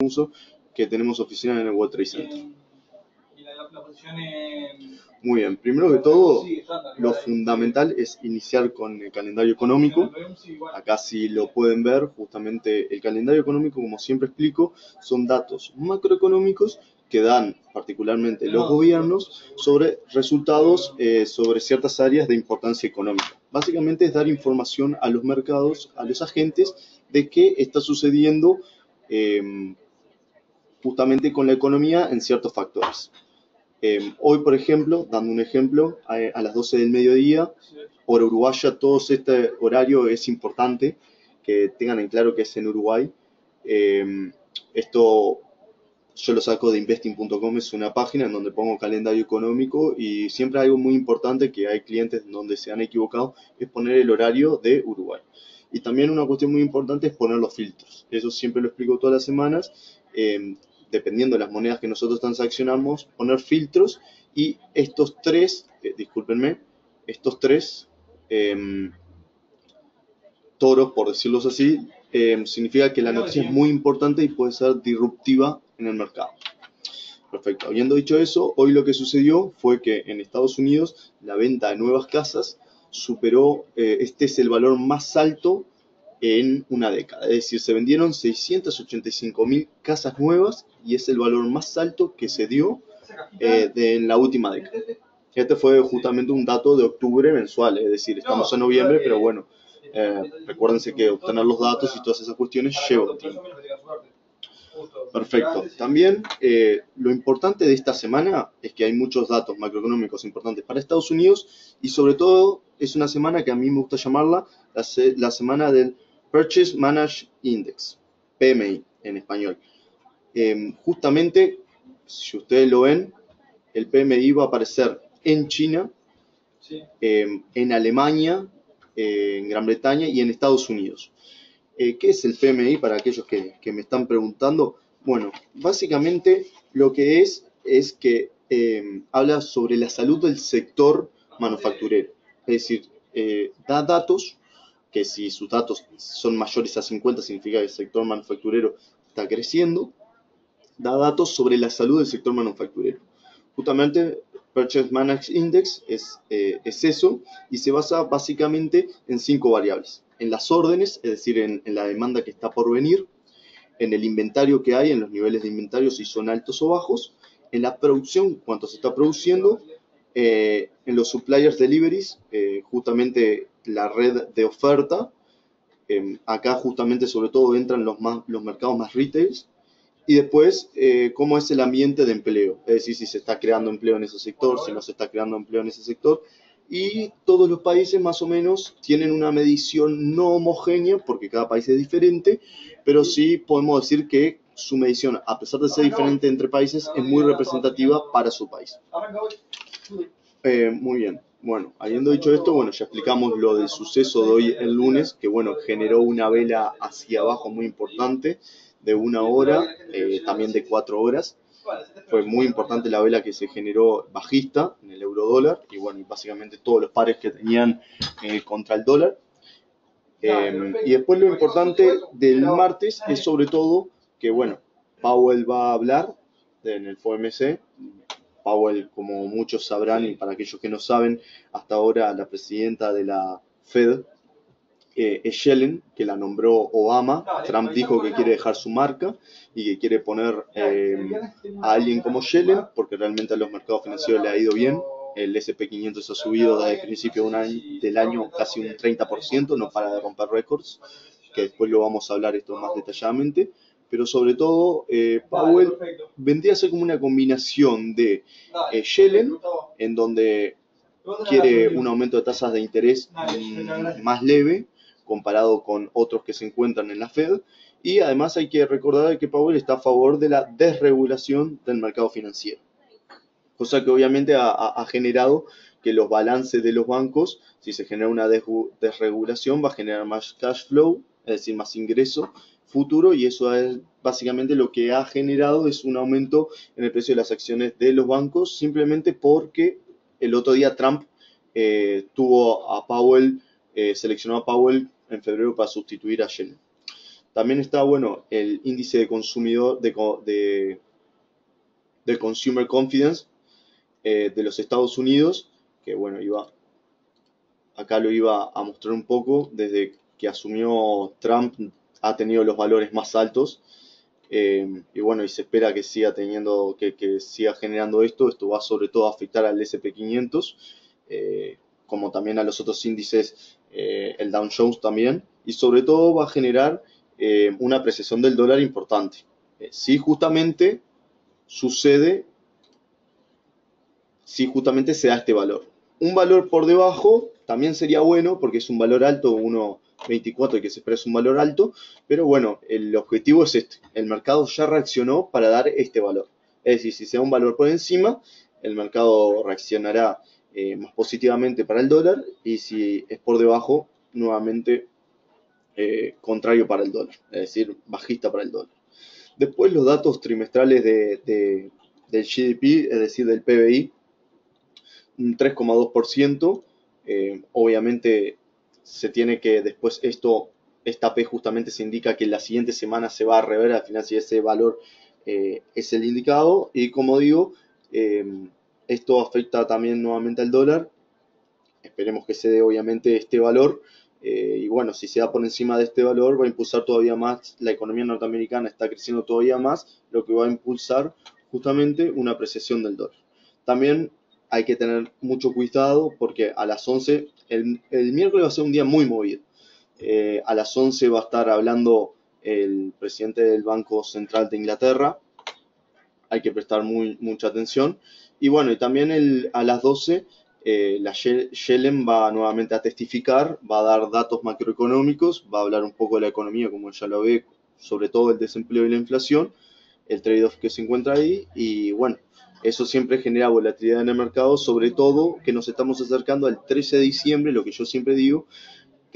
uso que tenemos oficinas en el World Trade Center. Muy bien, primero que todo, lo fundamental es iniciar con el calendario económico. Acá si lo pueden ver, justamente el calendario económico, como siempre explico, son datos macroeconómicos que dan particularmente los gobiernos sobre resultados sobre ciertas áreas de importancia económica. Básicamente es dar información a los mercados, a los agentes, de qué está sucediendo justamente con la economía en ciertos factores. Hoy, por ejemplo, dando un ejemplo, a las 12 del mediodía, hora uruguaya, todo este horario es importante, que tengan en claro que es en Uruguay. Esto yo lo saco de investing.com, es una página en donde pongo calendario económico y siempre algo muy importante que hay clientes donde se han equivocado es poner el horario de Uruguay. Y también una cuestión muy importante es poner los filtros. Eso siempre lo explico todas las semanas. Dependiendo de las monedas que nosotros transaccionamos, poner filtros y estos tres, estos tres toros, por decirlo así, significa que la noticia es muy importante y puede ser disruptiva en el mercado. Perfecto. Habiendo dicho eso, hoy lo que sucedió fue que en Estados Unidos la venta de nuevas casas superó, este es el valor más alto en una década. Es decir, se vendieron 685.000 casas nuevas y es el valor más alto que se dio en la última década. Este fue justamente un dato de octubre mensual, es decir, estamos en noviembre, pero bueno, recuérdense que obtener los datos y todas esas cuestiones lleva tiempo. Perfecto. También lo importante de esta semana es que hay muchos datos macroeconómicos importantes para Estados Unidos y sobre todo es una semana que a mí me gusta llamarla la semana del Purchase Managed Index, PMI en español. Justamente, si ustedes lo ven, el PMI va a aparecer en China, en Alemania, en Gran Bretaña y en Estados Unidos. ¿Qué es el PMI para aquellos que me están preguntando? Bueno, básicamente lo que es que habla sobre la salud del sector manufacturero. Es decir, da datos que si sus datos son mayores a 50 significa que el sector manufacturero está creciendo. Da datos sobre la salud del sector manufacturero. Justamente Purchase Managed Index es eso y se basa básicamente en 5 variables. En las órdenes, es decir, en la demanda que está por venir, en el inventario que hay, en los niveles de inventario si son altos o bajos, en la producción, cuánto se está produciendo, en los suppliers deliveries, justamente la red de oferta, acá justamente sobre todo entran los mercados más retails, y después, cómo es el ambiente de empleo, es decir, si se está creando empleo en ese sector, si no se está creando empleo en ese sector. Y todos los países más o menos tienen una medición no homogénea, porque cada país es diferente, pero sí podemos decir que su medición, a pesar de ser diferente entre países, es muy representativa para su país. Muy bien. Bueno, habiendo dicho esto, bueno, ya explicamos lo del suceso de hoy el lunes, que bueno, generó una vela hacia abajo muy importante de 1 hora, también de 4 horas. Fue muy importante la vela que se generó bajista en el euro dólar y bueno, básicamente todos los pares que tenían contra el dólar. Y después lo importante del martes es sobre todo que bueno, Powell va a hablar en el FOMC. Powell, como muchos sabrán, y para aquellos que no saben, hasta ahora la presidenta de la Fed es Yellen, que la nombró Obama. Trump dijo que quiere dejar su marca y que quiere poner a alguien como Yellen, porque realmente a los mercados financieros le ha ido bien. El S&P 500 ha subido desde el principio del año casi un 30%, no para de romper récords, que después lo vamos a hablar esto más detalladamente. Pero sobre todo, Powell vendría a ser como una combinación de Yellen, en donde quiere un aumento de tasas de interés más leve comparado con otros que se encuentran en la Fed, y además hay que recordar que Powell está a favor de la desregulación del mercado financiero, cosa que obviamente ha generado que los balances de los bancos, si se genera una desregulación, va a generar más cash flow, es decir, más ingreso futuro, y eso es básicamente lo que ha generado es un aumento en el precio de las acciones de los bancos, simplemente porque el otro día Trump tuvo a Powell, seleccionó a Powell en febrero para sustituir a Yellen. También está, bueno, el índice de consumidor, de Consumer Confidence de los Estados Unidos, que bueno, acá lo iba a mostrar un poco. Desde que asumió Trump ha tenido los valores más altos, y bueno, y se espera que siga teniendo, que siga generando esto. Esto va sobre todo a afectar al S&P 500, como también a los otros índices, el Dow Jones también, y sobre todo va a generar una apreciación del dólar importante. Si justamente sucede, si justamente se da este valor. Un valor por debajo también sería bueno, porque es un valor alto, 1,24, que se espera es un valor alto, pero bueno, el objetivo es este. El mercado ya reaccionó para dar este valor. Es decir, si se da un valor por encima, el mercado reaccionará más positivamente para el dólar, y si es por debajo, nuevamente contrario para el dólar, es decir, bajista para el dólar. Después los datos trimestrales del GDP, es decir, del PBI, un 3,2%. Obviamente se tiene que después esta P justamente se indica que la siguiente semana se va a rever al final si ese valor es el indicado. Y como digo, eh, esto afecta también nuevamente al dólar. Esperemos que se dé obviamente este valor. Y bueno, si se da por encima de este valor, va a impulsar todavía más. La economía norteamericana está creciendo todavía más, lo que va a impulsar justamente una apreciación del dólar. También hay que tener mucho cuidado, porque a las 11, el miércoles va a ser un día muy movido. A las 11 va a estar hablando el presidente del Banco Central de Inglaterra. Hay que prestar mucha atención. Y bueno, y también a las 12 la Yellen va nuevamente a testificar, va a dar datos macroeconómicos, va a hablar un poco de la economía, como ya lo ve, sobre todo el desempleo y la inflación, el trade-off que se encuentra ahí. Y bueno, eso siempre genera volatilidad en el mercado, sobre todo que nos estamos acercando al 13 de diciembre, lo que yo siempre digo,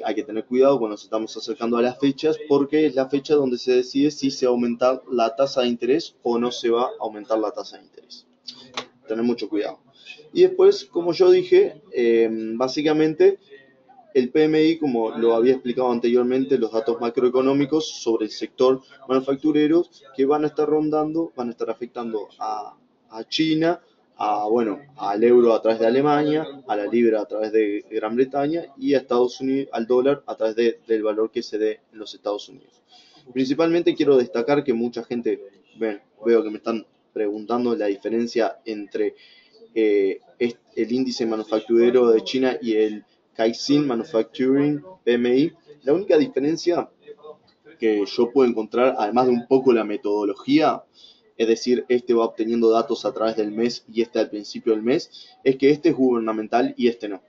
hay que tener cuidado cuando nos estamos acercando a las fechas, porque es la fecha donde se decide si se va a aumentar la tasa de interés o no se va a aumentar la tasa de interés. Tener mucho cuidado. Y después, como yo dije, básicamente el PMI, como lo había explicado anteriormente, los datos macroeconómicos sobre el sector manufacturero que van a estar rondando, van a estar afectando a China, bueno, al euro a través de Alemania, a la libra a través de Gran Bretaña, y a Estados Unidos, al dólar a través del valor que se dé en los Estados Unidos. Principalmente quiero destacar que mucha gente, veo que me están preguntando la diferencia entre el índice manufacturero de China y el Caixin Manufacturing PMI. La única diferencia que yo puedo encontrar, además de un poco la metodología, es decir, este va obteniendo datos a través del mes y este al principio del mes, es que este es gubernamental y este no.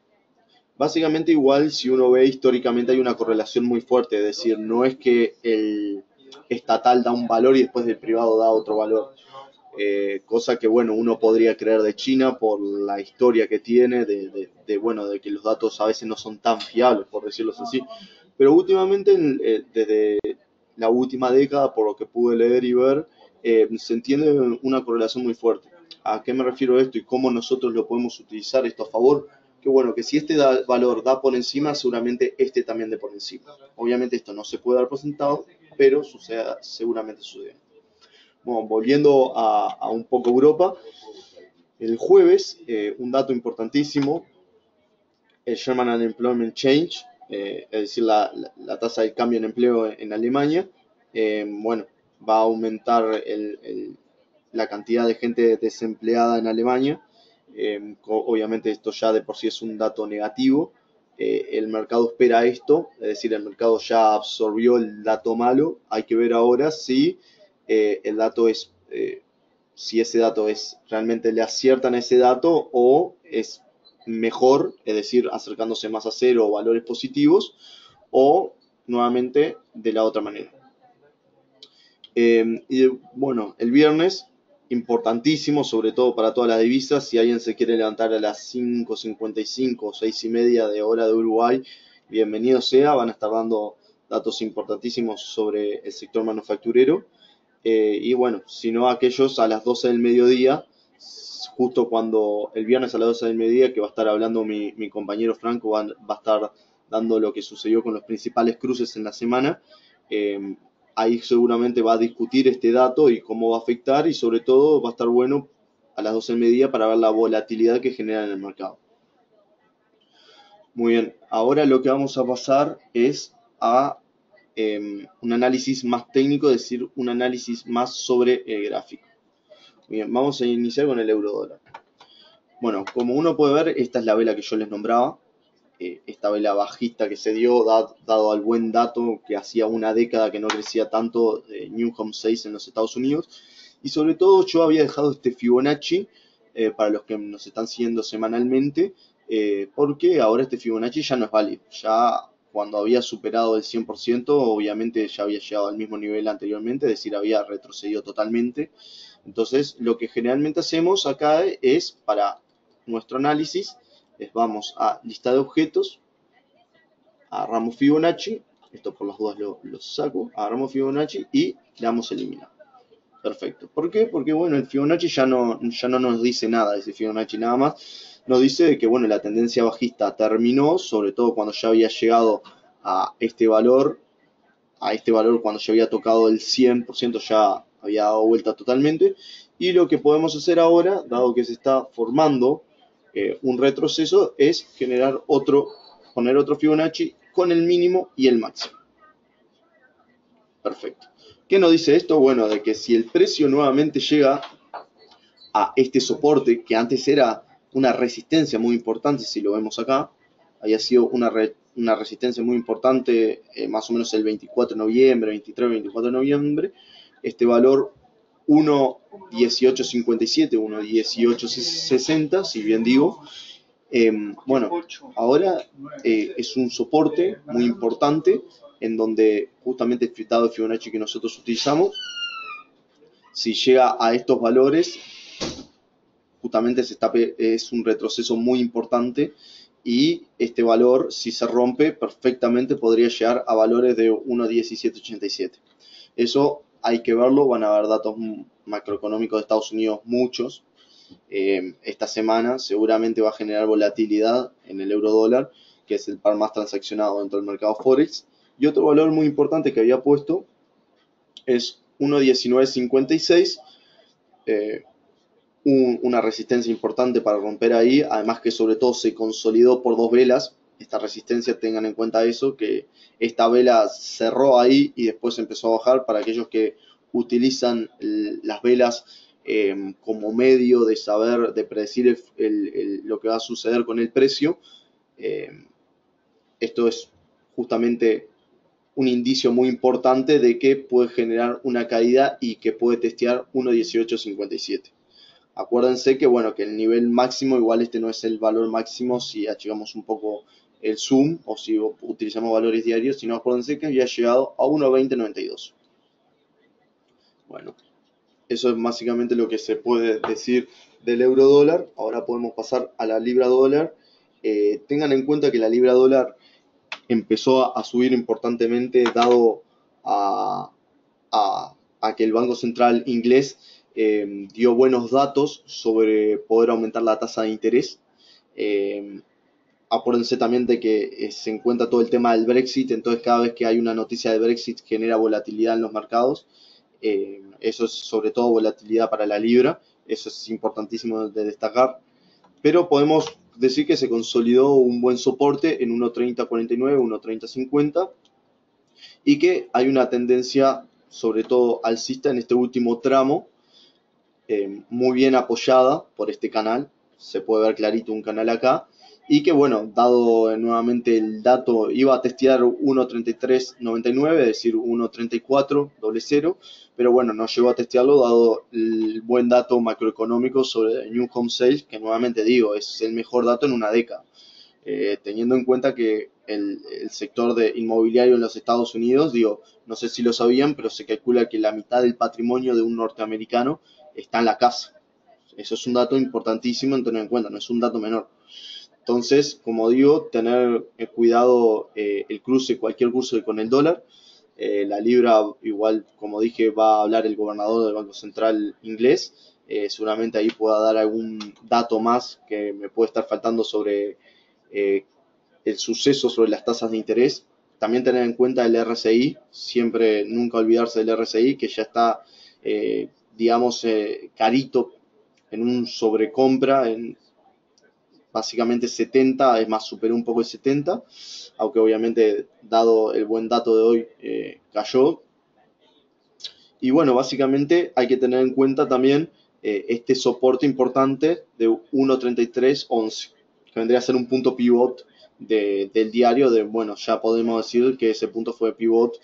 Básicamente igual, si uno ve históricamente, hay una correlación muy fuerte, es decir, no es que el estatal da un valor y después el privado da otro valor. Cosa que bueno, uno podría creer de China por la historia que tiene, bueno, de que los datos a veces no son tan fiables, por decirlo así. Pero últimamente, desde la última década, por lo que pude leer y ver, se entiende una correlación muy fuerte. ¿A qué me refiero esto y cómo nosotros lo podemos utilizar esto a favor? Que bueno, que si este valor da por encima, seguramente este también dé por encima. Obviamente esto no se puede dar por sentado, pero seguramente sucede. Bueno, volviendo a un poco Europa, el jueves, un dato importantísimo, el German Unemployment Change, es decir, la tasa de cambio en empleo en Alemania. Bueno, va a aumentar la cantidad de gente desempleada en Alemania. Obviamente esto ya de por sí es un dato negativo. El mercado espera esto, es decir, el mercado ya absorbió el dato malo. Hay que ver ahora si el dato si ese dato realmente le aciertan a ese dato o es mejor, es decir, acercándose más a cero o valores positivos, o nuevamente de la otra manera. Y bueno, el viernes, importantísimo, sobre todo para todas las divisas. Si alguien se quiere levantar a las 5:55 o 6:30 de hora de Uruguay, bienvenido sea. Van a estar dando datos importantísimos sobre el sector manufacturero. Y bueno, si no, aquellos a las 12 del mediodía, justo cuando el viernes a las 12 del mediodía, que va a estar hablando mi compañero Franco, va a estar dando lo que sucedió con los principales cruces en la semana. ahí seguramente va a discutir este dato y cómo va a afectar, y sobre todo va a estar bueno a las 12 del mediodía para ver la volatilidad que genera en el mercado. Muy bien, ahora lo que vamos a pasar es a un análisis más técnico, es decir, un análisis más sobre el gráfico. Bien, vamos a iniciar con el euro dólar. Bueno, como uno puede ver, esta es la vela que yo les nombraba, esta vela bajista que se dio, dado al buen dato que hacía una década que no crecía tanto New Home Sales en los Estados Unidos. Y sobre todo yo había dejado este Fibonacci, para los que nos están siguiendo semanalmente, porque ahora este Fibonacci ya no es válido. Ya cuando había superado el 100%, obviamente ya había llegado al mismo nivel anteriormente, es decir, había retrocedido totalmente. Entonces, lo que generalmente hacemos acá es, para nuestro análisis, vamos a lista de objetos, agarramos Fibonacci, esto por las dudas lo saco, agarramos Fibonacci y le damos eliminar. Perfecto. ¿Por qué? Porque bueno, el Fibonacci ya no nos dice nada, ese Fibonacci nada más nos dice que bueno, la tendencia bajista terminó, sobre todo cuando ya había llegado a este valor cuando ya había tocado el 100%, ya había dado vuelta totalmente. Y lo que podemos hacer ahora, dado que se está formando un retroceso, es poner otro Fibonacci con el mínimo y el máximo. Perfecto. ¿Qué nos dice esto? Bueno, de que si el precio nuevamente llega a este soporte, que antes era una resistencia muy importante, si lo vemos acá, había sido una resistencia muy importante, más o menos el 24 de noviembre, 23, 24 de noviembre, este valor 1.1857, 1.1860, si bien digo. Bueno, ahora es un soporte muy importante en donde justamente el dado de Fibonacci que nosotros utilizamos, si llega a estos valores, justamente es un retroceso muy importante, y este valor, si se rompe, perfectamente podría llegar a valores de 1.1787. Eso hay que verlo, van a haber datos macroeconómicos de Estados Unidos, muchos. Esta semana seguramente va a generar volatilidad en el euro dólar, que es el par más transaccionado dentro del mercado Forex. Y otro valor muy importante que había puesto es 1.1956, una resistencia importante para romper ahí, además que sobre todo se consolidó por dos velas. Esta resistencia, tengan en cuenta eso, que esta vela cerró ahí y después empezó a bajar. Para aquellos que utilizan las velas como medio de saber, de predecir lo que va a suceder con el precio, esto es justamente un indicio muy importante de que puede generar una caída y que puede testear 1.1857. Acuérdense que bueno, que el nivel máximo, igual este no es el valor máximo si achicamos un poco el zoom o si utilizamos valores diarios, sino acuérdense que había llegado a 1.2092. Bueno, eso es básicamente lo que se puede decir del euro dólar. Ahora podemos pasar a la libra dólar. Tengan en cuenta que la libra dólar empezó a subir importantemente, dado a que el Banco Central inglés dio buenos datos sobre poder aumentar la tasa de interés. Acuérdense también de que se encuentra todo el tema del Brexit, entonces cada vez que hay una noticia de Brexit genera volatilidad en los mercados. Eso es sobre todo volatilidad para la libra, eso es importantísimo de destacar. Pero podemos decir que se consolidó un buen soporte en 1.3049, 1.3050, y que hay una tendencia sobre todo alcista en este último tramo, muy bien apoyada por este canal. Se puede ver clarito un canal acá, y que bueno, dado nuevamente el dato, iba a testear 1.3399, es decir 1.3400, pero bueno, no llegó a testearlo dado el buen dato macroeconómico sobre New Home Sales, que nuevamente digo, es el mejor dato en una década. Teniendo en cuenta que el sector de inmobiliario en los Estados Unidos, digo, no sé si lo sabían, pero se calcula que la mitad del patrimonio de un norteamericano está en la casa. Eso es un dato importantísimo en tener en cuenta, no es un dato menor. Entonces, como digo, tener cuidado cualquier cruce con el dólar. La libra, igual, como dije, va a hablar el gobernador del Banco Central inglés. Seguramente ahí pueda dar algún dato más que me puede estar faltando sobre el suceso sobre las tasas de interés. también tener en cuenta el RSI, siempre nunca olvidarse del RSI, que ya está, digamos, carito en un sobrecompra, en básicamente 70, es más, superó un poco el 70, aunque obviamente, dado el buen dato de hoy, cayó. Y bueno, básicamente hay que tener en cuenta también este soporte importante de 1.3311, que vendría a ser un punto pivot del diario. Bueno, ya podemos decir que ese punto fue pivot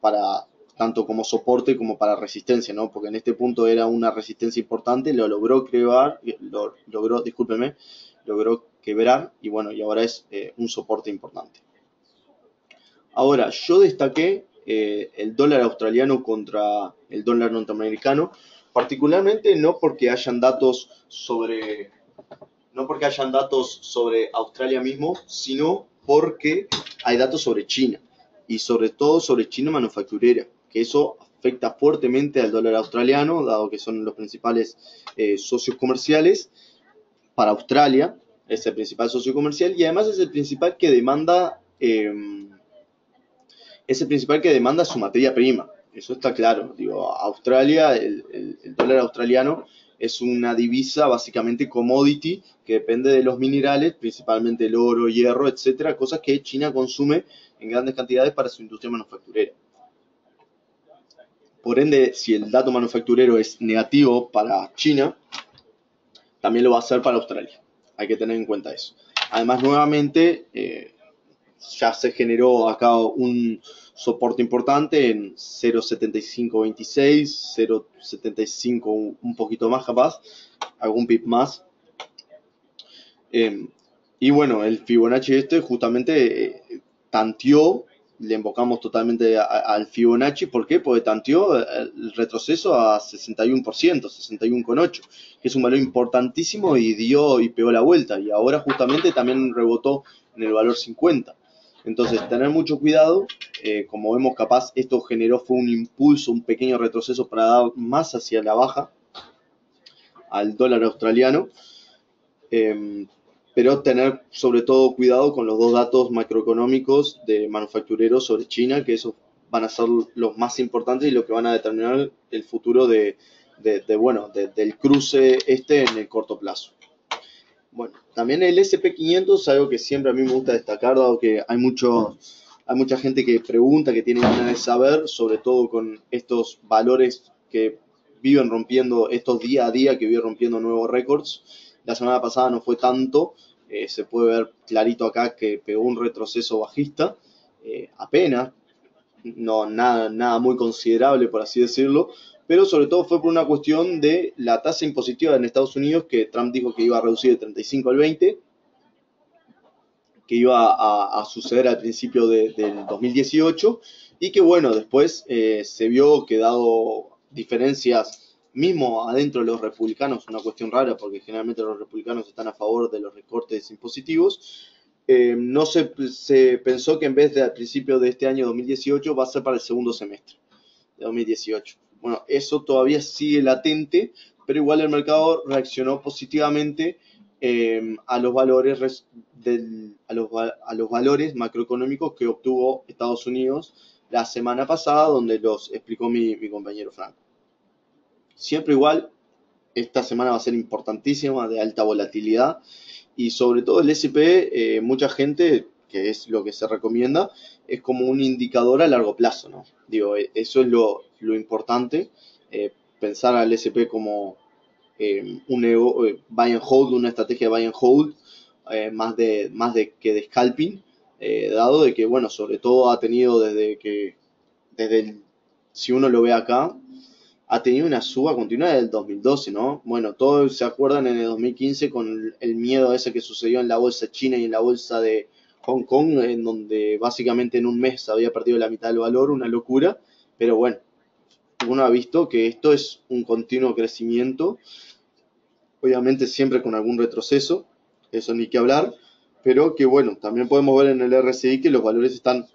para tanto como soporte como para resistencia, ¿no? Porque en este punto era una resistencia importante, lo logró crear, logró quebrar, y bueno, y ahora es un soporte importante. Ahora, yo destaqué el dólar australiano contra el dólar norteamericano, particularmente no porque hayan datos sobre Australia mismo, sino porque hay datos sobre China, y sobre todo sobre China manufacturera, que eso afecta fuertemente al dólar australiano, dado que son los principales socios comerciales para Australia, es el principal socio comercial, y además es el principal que demanda su materia prima. Eso está claro. Digo, Australia, el dólar australiano es una divisa básicamente commodity que depende de los minerales, principalmente el oro, hierro, etcétera, cosas que China consume en grandes cantidades para su industria manufacturera. Por ende, si el dato manufacturero es negativo para China, también lo va a ser para Australia. Hay que tener en cuenta eso. Además, nuevamente, ya se generó acá un soporte importante en 0.7526, 0.75 un poquito más capaz, algún pip más. Y bueno, el Fibonacci justamente tanteó, le invocamos totalmente al Fibonacci. ¿Por qué? Porque tanteó el retroceso a 61%, 61,8, que es un valor importantísimo, y pegó la vuelta, y ahora justamente también rebotó en el valor 50. Entonces, tener mucho cuidado. Como vemos, capaz esto fue un impulso, un pequeño retroceso para dar más hacia la baja al dólar australiano. Pero tener sobre todo cuidado con los dos datos macroeconómicos de manufactureros sobre China, que esos van a ser los más importantes y lo que van a determinar el futuro del cruce en el corto plazo. Bueno, también el SP500 es algo que siempre a mí me gusta destacar, dado que hay mucha gente que pregunta, que tiene ganas de saber, sobre todo con estos valores que viven rompiendo, estos día a día que viven rompiendo nuevos récords. La semana pasada no fue tanto, se puede ver clarito acá que pegó un retroceso bajista, apenas, no nada muy considerable, por así decirlo, pero sobre todo fue por una cuestión de la tasa impositiva en Estados Unidos, que Trump dijo que iba a reducir de 35 al 20, que iba a suceder al principio del 2018, y que bueno, después se vio que, dado diferencias mismo adentro de los republicanos, una cuestión rara porque generalmente los republicanos están a favor de los recortes impositivos, no se pensó que en vez de al principio de este año 2018 va a ser para el segundo semestre de 2018. Bueno, eso todavía sigue latente, pero igual el mercado reaccionó positivamente a los valores macroeconómicos que obtuvo Estados Unidos la semana pasada, donde los explicó mi compañero Franco. Siempre igual, esta semana va a ser importantísima, de alta volatilidad, y sobre todo el S&P, mucha gente, que es lo que se recomienda, es como un indicador a largo plazo, ¿no? Digo, eso es lo importante, pensar al S&P como un buy and hold, una estrategia de buy and hold, más de que de scalping, dado de que, bueno, sobre todo ha tenido si uno lo ve acá, ha tenido una suba continua desde el 2012, ¿no? Bueno, todos se acuerdan en el 2015 con el miedo ese que sucedió en la bolsa china y en la bolsa de Hong Kong, en donde básicamente en un mes había perdido la mitad del valor, una locura. Pero bueno, uno ha visto que esto es un continuo crecimiento, obviamente siempre con algún retroceso, eso ni que hablar, pero que bueno, también podemos ver en el RSI que los valores están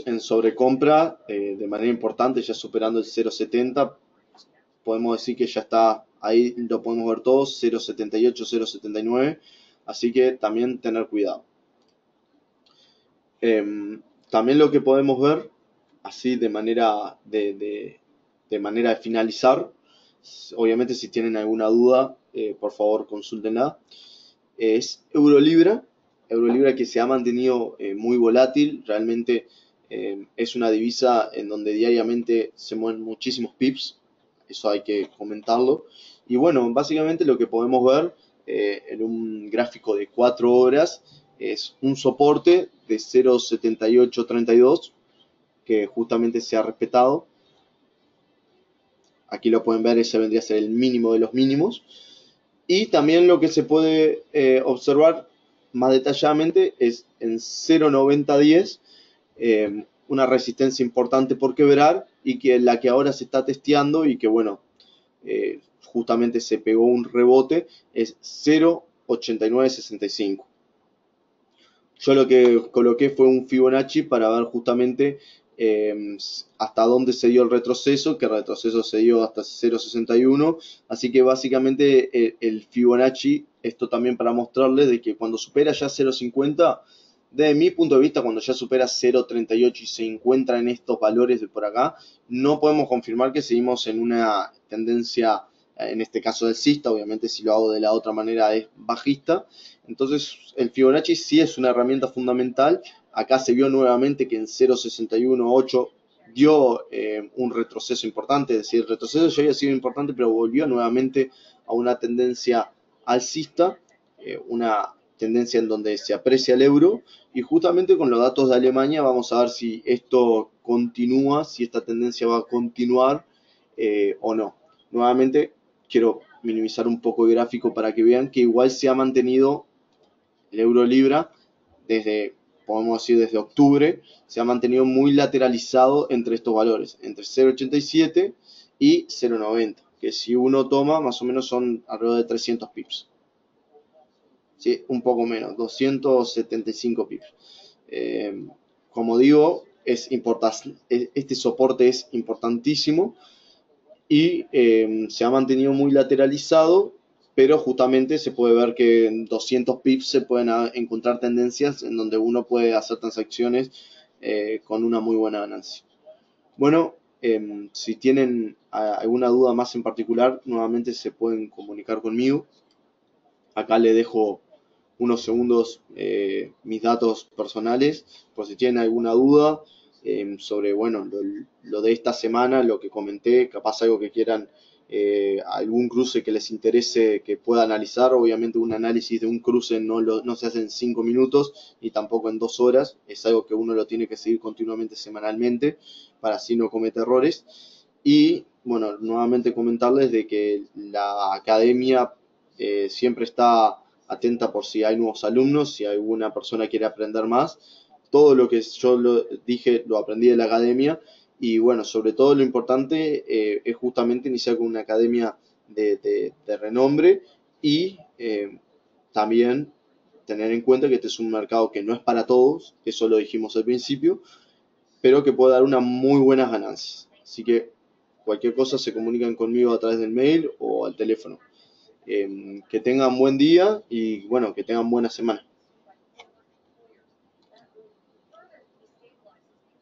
en sobrecompra de manera importante, ya superando el 0.70. Podemos decir que ya está ahí, lo podemos ver todos, 0.78, 0.79, así que también tener cuidado. También lo que podemos ver, así de manera de finalizar, obviamente si tienen alguna duda, por favor consúltenla, es Eurolibra. Eurolibra que se ha mantenido muy volátil, realmente es una divisa en donde diariamente se mueven muchísimos pips, eso hay que comentarlo. Y bueno, básicamente lo que podemos ver en un gráfico de 4 horas es un soporte de 0,7832 que justamente se ha respetado. Aquí lo pueden ver, ese vendría a ser el mínimo de los mínimos. Y también lo que se puede observar más detalladamente es en 0,9010 una resistencia importante por quebrar y que la que ahora se está testeando y que bueno, justamente se pegó un rebote es 0,8965. Yo lo que coloqué fue un Fibonacci para ver justamente hasta dónde se dio el retroceso, que el retroceso se dio hasta 0,61, así que básicamente el Fibonacci, esto también para mostrarles de que cuando supera ya 0,50, desde mi punto de vista, cuando ya supera 0,38 y se encuentra en estos valores de por acá, no podemos confirmar que seguimos en una tendencia, en este caso alcista, obviamente si lo hago de la otra manera es bajista. Entonces el Fibonacci sí es una herramienta fundamental. Acá se vio nuevamente que en 0,618 dio un retroceso importante, es decir, el retroceso ya había sido importante, pero volvió nuevamente a una tendencia alcista, una tendencia en donde se aprecia el euro, y justamente con los datos de Alemania vamos a ver si esto continúa, si esta tendencia va a continuar o no. Nuevamente quiero minimizar un poco el gráfico para que vean que igual se ha mantenido el euro libra desde, podemos decir, desde octubre, se ha mantenido muy lateralizado entre estos valores, entre 0,87 y 0,90, que si uno toma más o menos son alrededor de 300 pips. ¿Sí? Un poco menos, 275 pips. Como digo, este soporte es importantísimo y se ha mantenido muy lateralizado, pero justamente se puede ver que en 200 pips se pueden encontrar tendencias en donde uno puede hacer transacciones con una muy buena ganancia. Bueno, si tienen alguna duda más en particular, nuevamente se pueden comunicar conmigo. Acá le dejo unos segundos mis datos personales, por si tienen alguna duda sobre, bueno, lo de esta semana, lo que comenté, capaz algo que quieran, algún cruce que les interese que pueda analizar. Obviamente un análisis de un cruce no se hace en 5 minutos ni tampoco en 2 horas, es algo que uno lo tiene que seguir continuamente semanalmente para así no cometer errores. Y bueno, nuevamente comentarles de que la academia siempre está atenta por si hay nuevos alumnos, si alguna persona quiere aprender más. Todo lo que yo dije lo aprendí de la academia y bueno, sobre todo lo importante es justamente iniciar con una academia de renombre y también tener en cuenta que este es un mercado que no es para todos, eso lo dijimos al principio, pero que puede dar unas muy buenas ganancias. Así que cualquier cosa se comunican conmigo a través del mail o al teléfono. Que tengan buen día y bueno, que tengan buena semana.